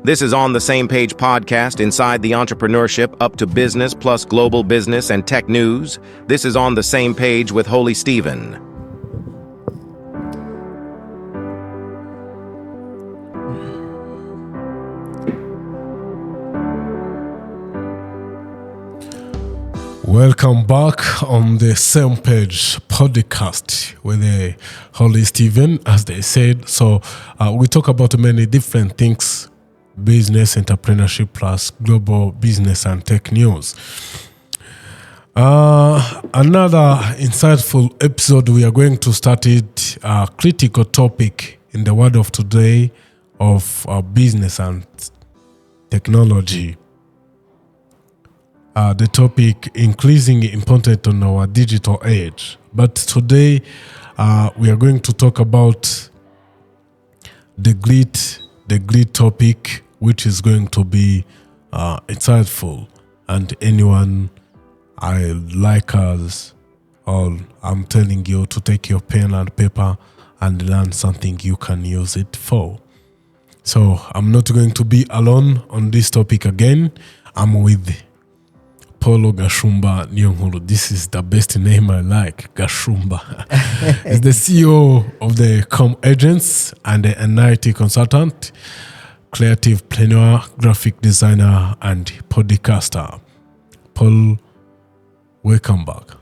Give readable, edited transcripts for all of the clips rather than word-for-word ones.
This is On the Same Page podcast inside the entrepreneurship up to business plus global business and tech news. This is On the Same Page with Holy Stephen. Welcome back on the Same Page podcast with the Holy Stephen, as they said. So we talk about many different things: business, entrepreneurship, plus global business and tech news. Another insightful episode. We are going to start it, a critical topic in the world of today of business and technology. The topic increasingly important on our digital age. But today we are going to talk about the great topic, which is going to be insightful, and anyone like us, all I'm telling you to take your pen and paper and learn something you can use it for. So I'm not going to be alone on this topic again. I'm with Paulo Gashumba Nyong'huru. This is the best name I like, Gashumba. He's the CEO of the Com Agents and an IT consultant, creative planner, graphic designer, and podcaster. Paul, welcome back.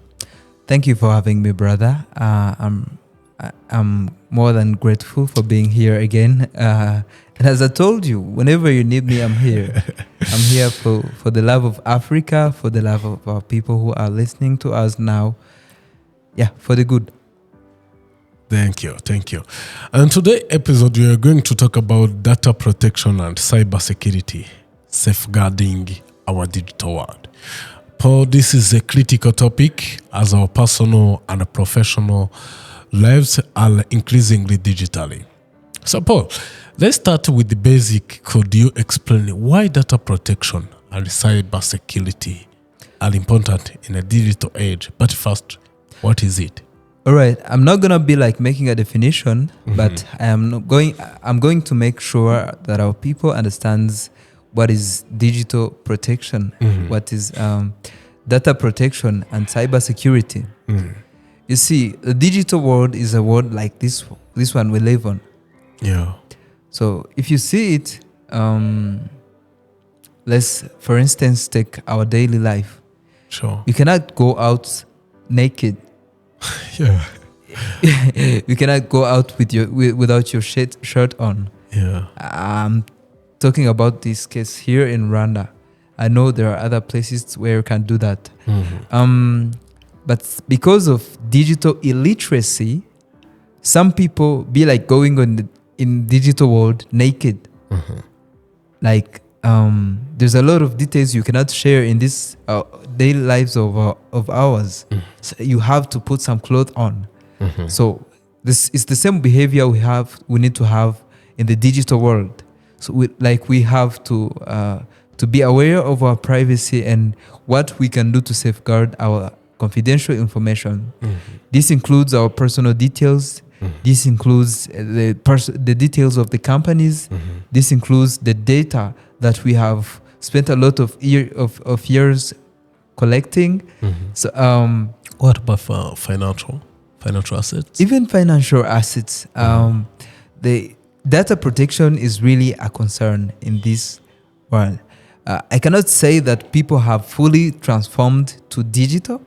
Thank you for having me, brother. I'm more than grateful for being here again. And as I told you, whenever you need me, I'm here. I'm here for the love of Africa, for the love of our people who are listening to us now. Yeah, for the good. Thank you. And today's episode, we are going to talk about data protection and cybersecurity, safeguarding our digital world. Paul, this is a critical topic as our personal and professional lives are increasingly digitally. So, Paul, let's start with the basic. Could you explain why data protection and cybersecurity are important in a digital age? But first, what is it? All right, I'm not gonna be like making a definition, but I'm going to make sure that our people understands what is digital protection, what is data protection and cybersecurity. You see, the digital world is a world like this one we live on. Yeah. So if you see it, let's, for instance, take our daily life. Sure. You cannot go out naked. Yeah. You cannot go out without your shirt on. Yeah. I'm talking about this case here in Rwanda. I know there are other places where you can do that. But because of digital illiteracy, some people be like going in digital world naked. Like there's a lot of details you cannot share in this daily lives of ours. So you have to put some clothes on. So this is the same behavior we need to have in the digital world. So we have to be aware of our privacy and what we can do to safeguard our confidential information. This includes our personal details. This includes the details of the companies. This includes the data that we have spent a lot of years collecting. So, what about financial assets? Even financial assets. The data protection is really a concern in this world. I cannot say that people have fully transformed to digital.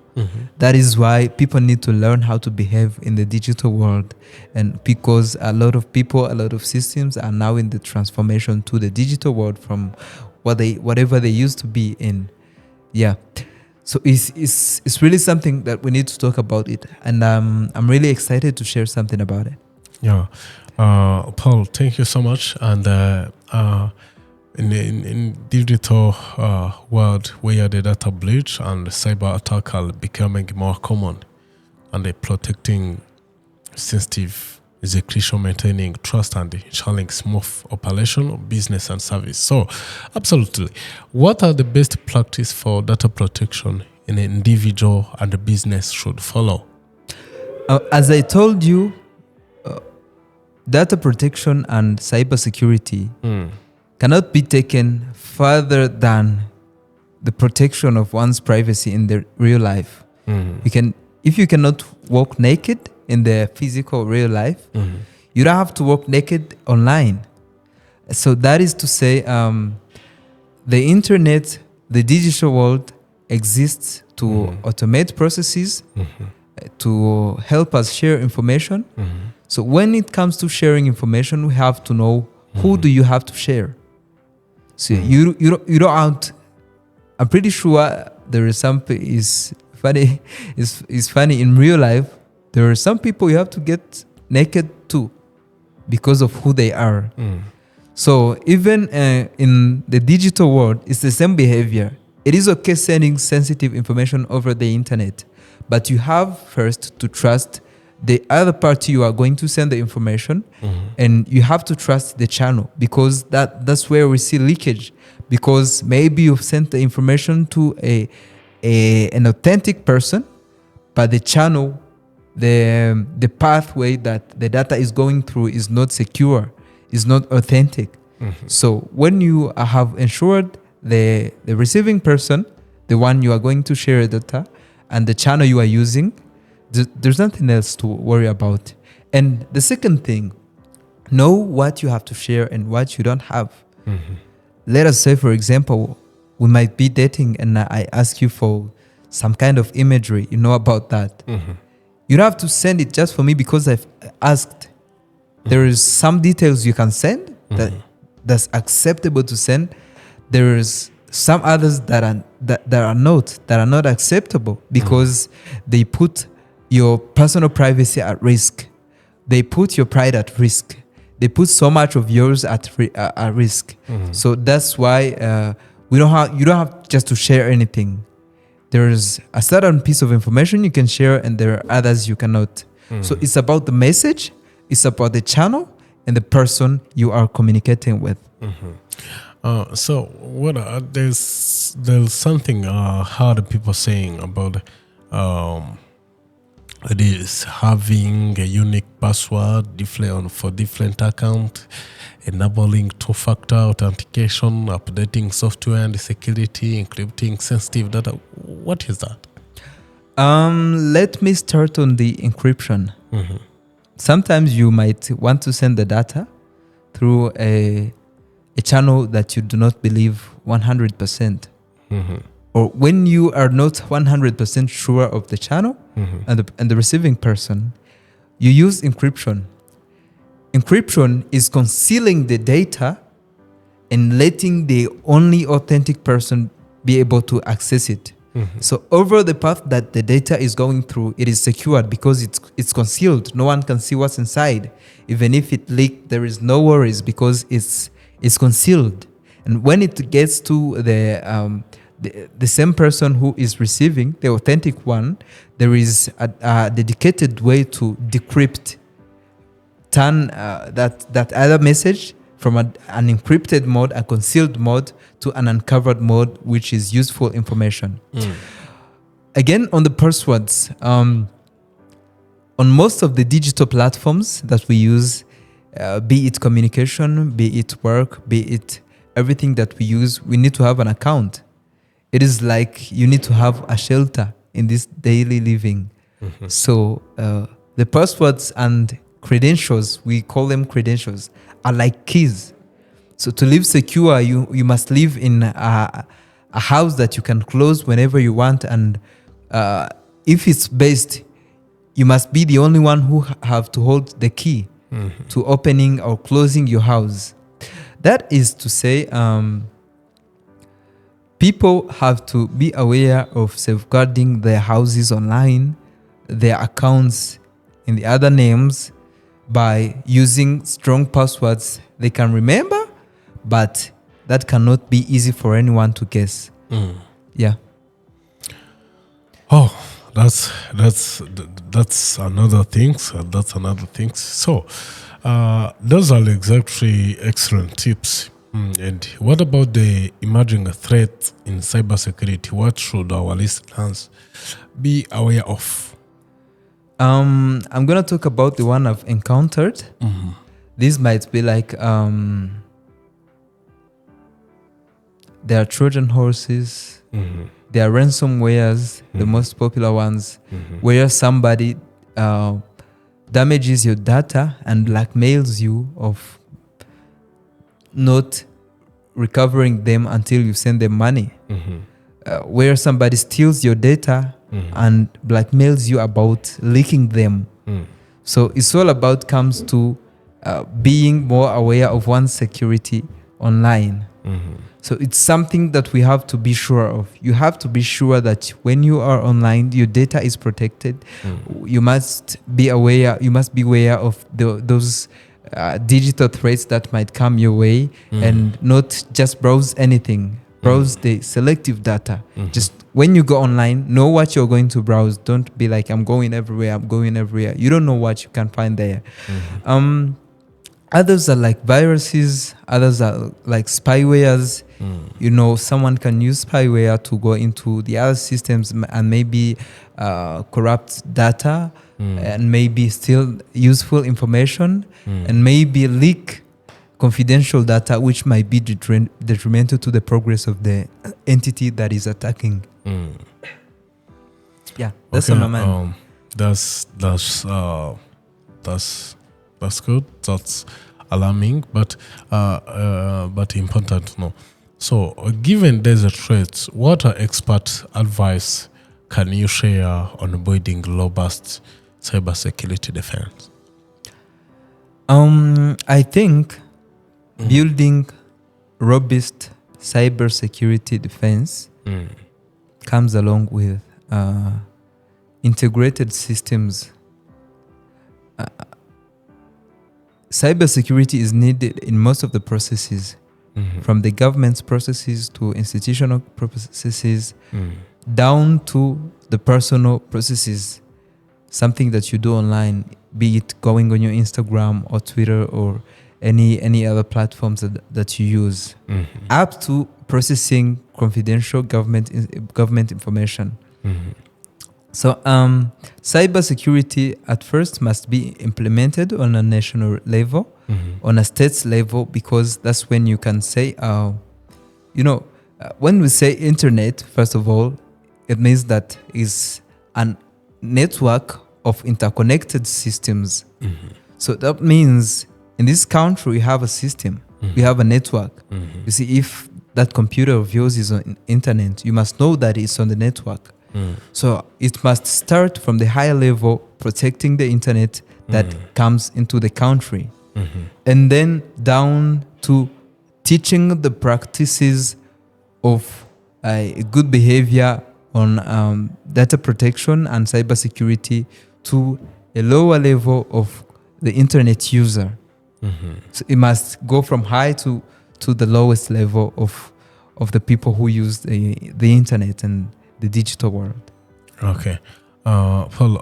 That is why people need to learn how to behave in the digital world, and because a lot of people, a lot of systems are now in the transformation to the digital world from whatever they used to be in. Yeah, so it's really something that we need to talk about it, and I'm really excited to share something about it. Yeah, Paul, thank you so much. And in digital world where the data breach and cyber attack are becoming more common, and protecting sensitive is a crucial maintaining trust and ensuring smooth operation of business and service. So, absolutely, what are the best practice for data protection an individual and a business should follow? As I told you, data protection and cybersecurity cannot be taken further than the protection of one's privacy in the real life. If you cannot walk naked in the physical real life, you don't have to walk naked online. So that is to say, the internet, the digital world exists to automate processes, to help us share information. So when it comes to sharing information, we have to know who do you have to share. So you don't have to, I'm pretty sure there is some is funny is funny in real life. There are some people you have to get naked to because of who they are. So even in the digital world, it's the same behavior. It is okay sending sensitive information over the internet, but you have first to trust the other party you are going to send the information, and you have to trust the channel, because that's where we see leakage. Because maybe you've sent the information to an authentic person, but the channel, the pathway that the data is going through is not secure, is not authentic. So when you have ensured the receiving person, the one you are going to share data, and the channel you are using, there's nothing else to worry about. And the second thing, know what you have to share and what you don't have. Let us say, for example, we might be dating and I ask you for some kind of imagery, you know about that. You don't have to send it just for me because I've asked. There is some details you can send that's acceptable to send. There is some others that are not acceptable because they put your personal privacy at risk. They put your pride at risk. They put so much of yours at risk. So that's why you don't have just to share anything. There's a certain piece of information you can share, and there are others you cannot. So it's about the message, it's about the channel, and the person you are communicating with. So what there's something heard people saying about it is having a unique password for different account, enabling two-factor authentication, updating software and security, encrypting sensitive data. What is that? Let me start on the encryption. Sometimes you might want to send the data through a channel that you do not believe 100%. Or when you are not 100% sure of the channel and the receiving person, you use encryption. Encryption is concealing the data and letting the only authentic person be able to access it. So over the path that the data is going through, it is secured because it's concealed. No one can see what's inside. Even if it leaked, there is no worries because it's concealed. And when it gets to the same person who is receiving, the authentic one, there is a dedicated way to decrypt, turn that other message from an encrypted mode, a concealed mode, to an uncovered mode, which is useful information. Again, on the passwords, on most of the digital platforms that we use, be it communication, be it work, be it everything that we use, we need to have an account. It is like you need to have a shelter in this daily living. So the passwords and credentials, we call them credentials, are like keys. So to live secure, you must live in a house that you can close whenever you want. And if it's based, you must be the only one who have to hold the key to opening or closing your house. That is to say, people have to be aware of safeguarding their houses online, their accounts in the other names, by using strong passwords they can remember, but that cannot be easy for anyone to guess. Yeah. Oh, that's another thing. So those are exactly excellent tips. And what about the emerging threats in cybersecurity? What should our listeners be aware of? I'm going to talk about the one I've encountered. This might be like there are Trojan horses, there are ransomwares, the most popular ones, where somebody damages your data and blackmails you of not recovering them until you send them money. Where somebody steals your data and blackmails you about leaking them. So it's all about comes to being more aware of one's security online. So it's something that we have to be sure of. You have to be sure that when you are online, your data is protected. You must be aware. You must be aware of those digital threats that might come your way, and not just browse anything. Browse the selective data. Just when you go online, know what you're going to browse. Don't be like, I'm going everywhere. You don't know what you can find there. Others are like viruses. Others are like spywares. You know, someone can use spyware to go into the other systems and maybe corrupt data and maybe steal useful information and maybe leak confidential data, which might be detrimental to the progress of the entity that is attacking. Yeah, that's on my mind. That's good. That's alarming, but important to know. So, given there's a threat, what are expert advice can you share on avoiding robust cybersecurity defense? I think building robust cybersecurity defense comes along with integrated systems. Cybersecurity is needed in most of the processes, from the government's processes to institutional processes, down to the personal processes, something that you do online, be it going on your Instagram or Twitter or any other platforms that you use, up to processing confidential government information. So cybersecurity at first must be implemented on a national level, on a state level, because that's when you can say, when we say internet, first of all, it means that is a network of interconnected systems. So that means in this country, we have a system, we have a network. You see, if that computer of yours is on internet, you must know that it's on the network. So it must start from the higher level, protecting the internet that comes into the country, and then down to teaching the practices of good behavior on data protection and cybersecurity to a lower level of the internet user. So it must go from high to the lowest level of the people who use the internet and the digital world. Okay. Paul,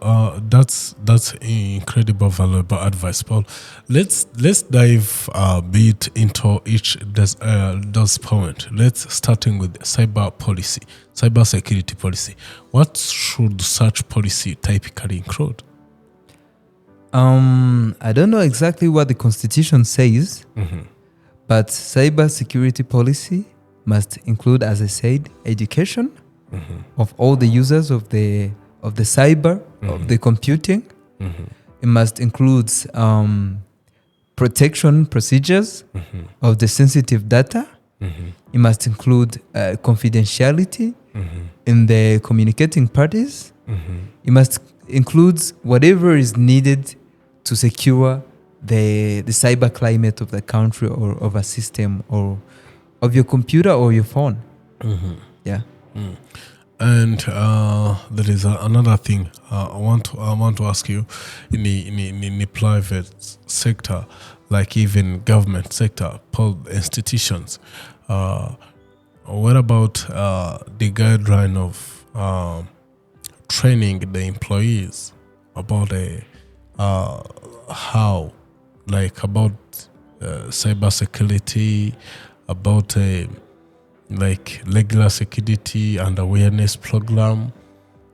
that's incredible, valuable advice, Paul. Let's dive a bit into each those point. Let's starting with cybersecurity policy. What should such policy typically include? I don't know exactly what the Constitution says, but cybersecurity policy must include, as I said, education of all the users of the cyber, of the computing. It must include protection procedures of the sensitive data. It must include confidentiality in the communicating parties. It must include whatever is needed to secure the cyber climate of the country or of a system or of your computer or your phone. Yeah. And there is another thing I want to ask you in the private sector, like even government sector, institutions. What about the guideline of training the employees about how, like about cybersecurity, about like regular security and awareness program,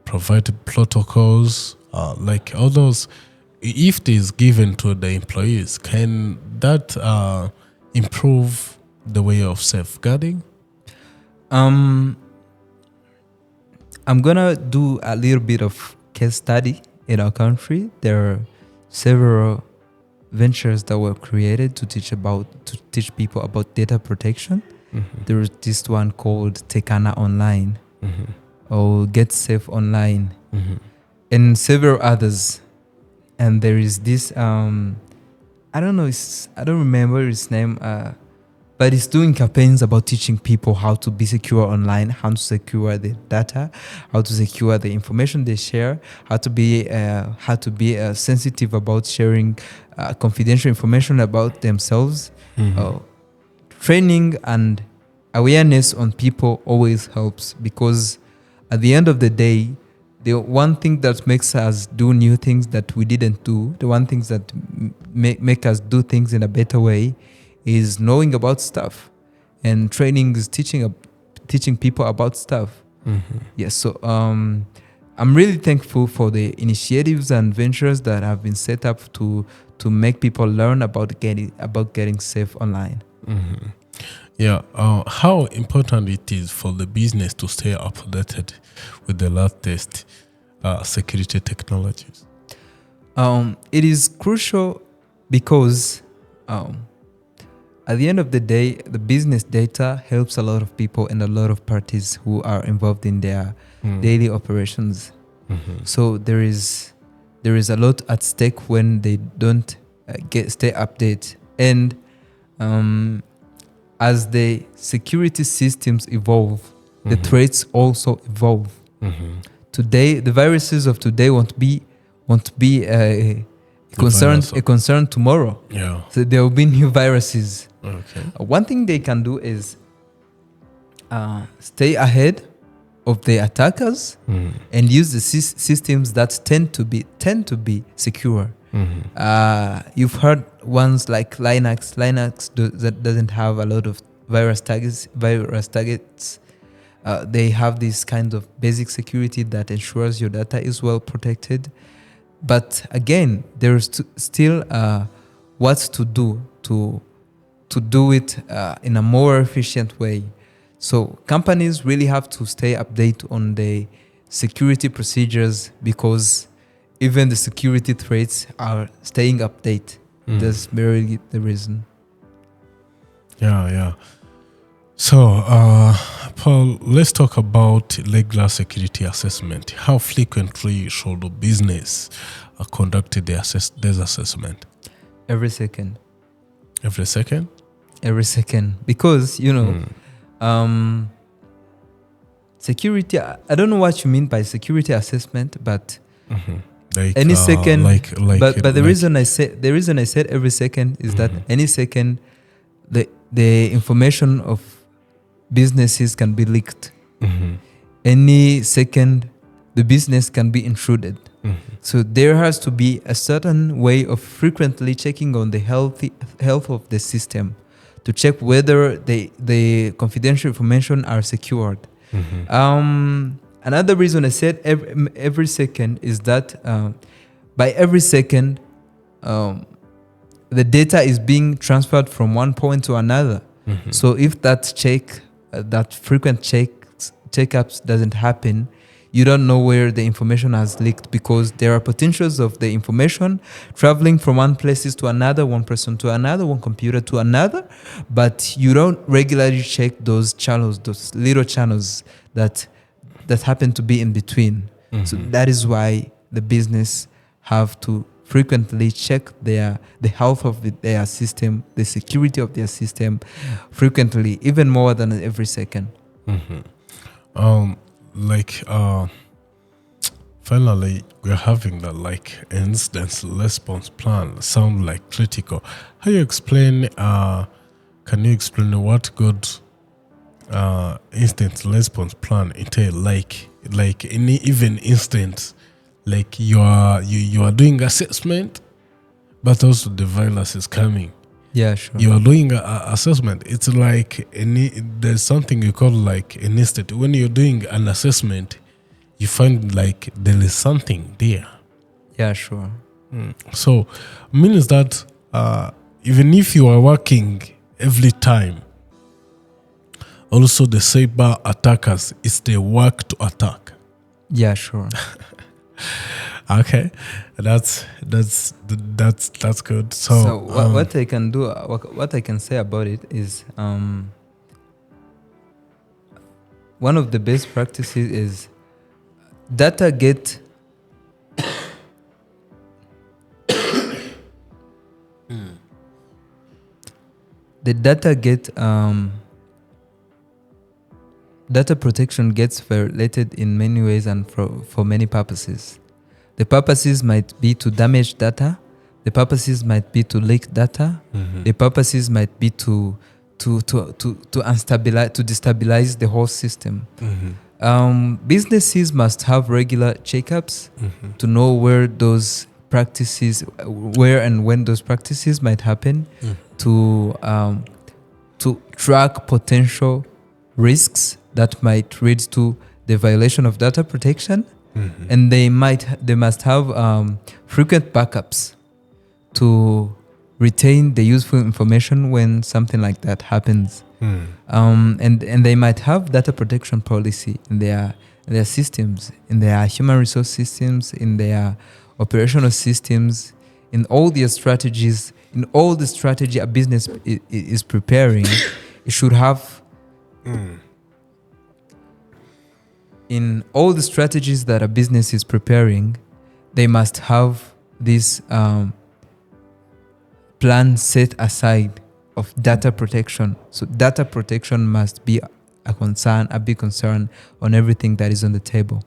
provided protocols, like all those. If it is given to the employees, can that improve the way of safeguarding? I'm gonna do a little bit of case study in our country. There are several ventures that were created to teach people about data protection. There is this one called Tekana Online or Get Safe Online, and several others. And there is this I don't remember his name, but he's doing campaigns about teaching people how to be secure online, how to secure their data, how to secure the information they share, how to be sensitive about sharing confidential information about themselves. Training and awareness on people always helps, because at the end of the day, the one thing that makes us do new things that we didn't do, the one things that make us do things in a better way, is knowing about stuff, and training is teaching people about stuff. Yes, so I'm really thankful for the initiatives and ventures that have been set up to make people learn about getting safe online. Yeah, how important it is for the business to stay updated with the latest security technologies? It is crucial because at the end of the day, the business data helps a lot of people and a lot of parties who are involved in their daily operations. So there is a lot at stake when they don't stay updated. And as the security systems evolve, the threats also evolve. Today, the viruses of today won't be a concern tomorrow. Yeah. So there will be new viruses. Okay. One thing they can do is stay ahead of the attackers and use the systems that tend to be secure. You've heard ones like Linux. Linux that doesn't have a lot of virus targets. They have this kind of basic security that ensures your data is well protected. But again, there's still what to do to do it in a more efficient way. So companies really have to stay updated on the security procedures, because even the security threats are staying updated. That's really the reason. Yeah. So, Paul, let's talk about regular security assessment. How frequently should the business conduct this assessment? Every second. Every second? Every second. Because, security, I don't know what you mean by security assessment, but Like, any second. But the reason I said every second is that any second, the information of businesses can be leaked. Any second, the business can be intruded. So there has to be a certain way of frequently checking on the health of the system to check whether the confidential information are secured. Another reason I said every second is that by every second, the data is being transferred from one point to another. So if that frequent checkups doesn't happen, you don't know where the information has leaked, because there are potentials of the information traveling from one place to another, one person to another, one computer to another, but you don't regularly check those channels, those little channels that happen to be in between. So that is why the business have to frequently check the health of their system, the security of their system frequently, even more than every second. Finally, we're having that incident response plan sound like critical. Can you explain what good instant response plan entail? Like any even instance, like you are doing assessment, but also the virus is coming. Yeah, sure. You are doing an assessment. It's like there's something you call like an instant. When you're doing an assessment, you find like there is something there. Yeah, sure. So means that even if you are working every time, Also, the cyber attackers, it's their work to attack. Yeah, sure. Okay, that's good. So what I can do, what I can say about it is, one of the best practices is data get the data protection gets violated in many ways and for many purposes. The purposes might be to damage data. The purposes might be to leak data. The purposes might be to destabilize the whole system. Businesses must have regular checkups to know where and when those practices might happen, to track potential risks that might lead to the violation of data protection, and they must have frequent backups to retain the useful information when something like that happens. And they might have data protection policy in their systems, in their human resource systems, in their operational systems, in all their strategies, in all the strategy a business is preparing. It should have in all the strategies that a business is preparing, they must have this plan set aside of data protection. So data protection must be a big concern on everything that is on the table.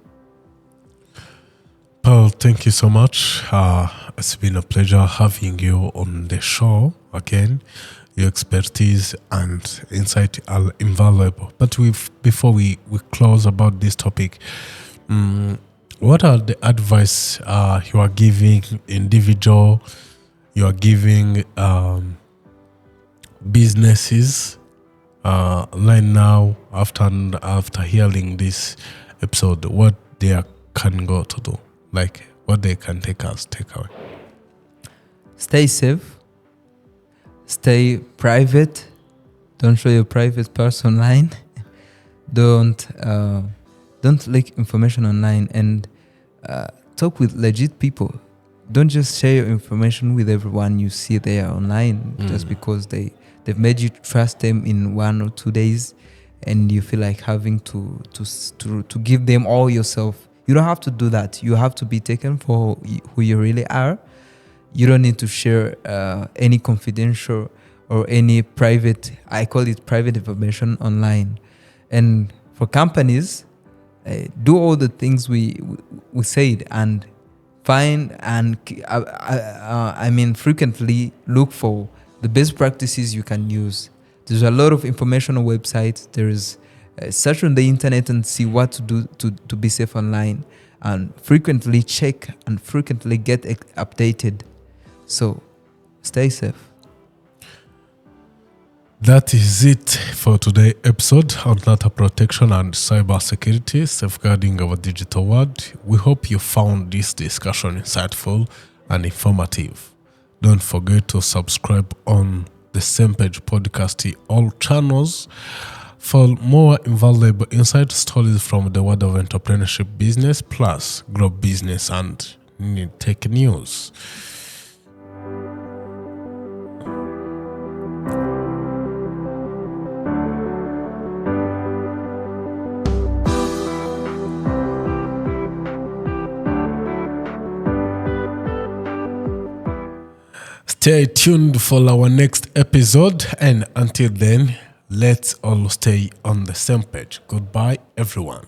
Paul, thank you so much. It's been a pleasure having you on the show again. Your expertise and insight are invaluable. But before we close about this topic, what are the advice you are giving individual, you are giving businesses right now after hearing this episode, what they can go to do, like what they can take away? Stay safe. Stay private. Don't show your private parts online. Don't leak information online, and talk with legit people. Don't just share your information with everyone you see there online just because they've made you trust them in 1 or 2 days, and you feel like having to give them all yourself. You don't have to do that. You have to be taken for who you really are. You don't need to share any confidential or any private, I call it private information online. And for companies, do all the things we said, and find and frequently look for the best practices you can use. There's a lot of information on websites. There is search on the internet and see what to do to be safe online, and frequently check and frequently get updated. So stay safe. That is it for today's episode on data protection and cybersecurity, safeguarding our digital world. We hope you found this discussion insightful and informative. Don't forget to subscribe on the Same Page podcast in all channels for more invaluable insight stories from the world of entrepreneurship, business, plus global business and tech news. Stay tuned for our next episode, and until then, let's all stay on the same page. Goodbye, everyone.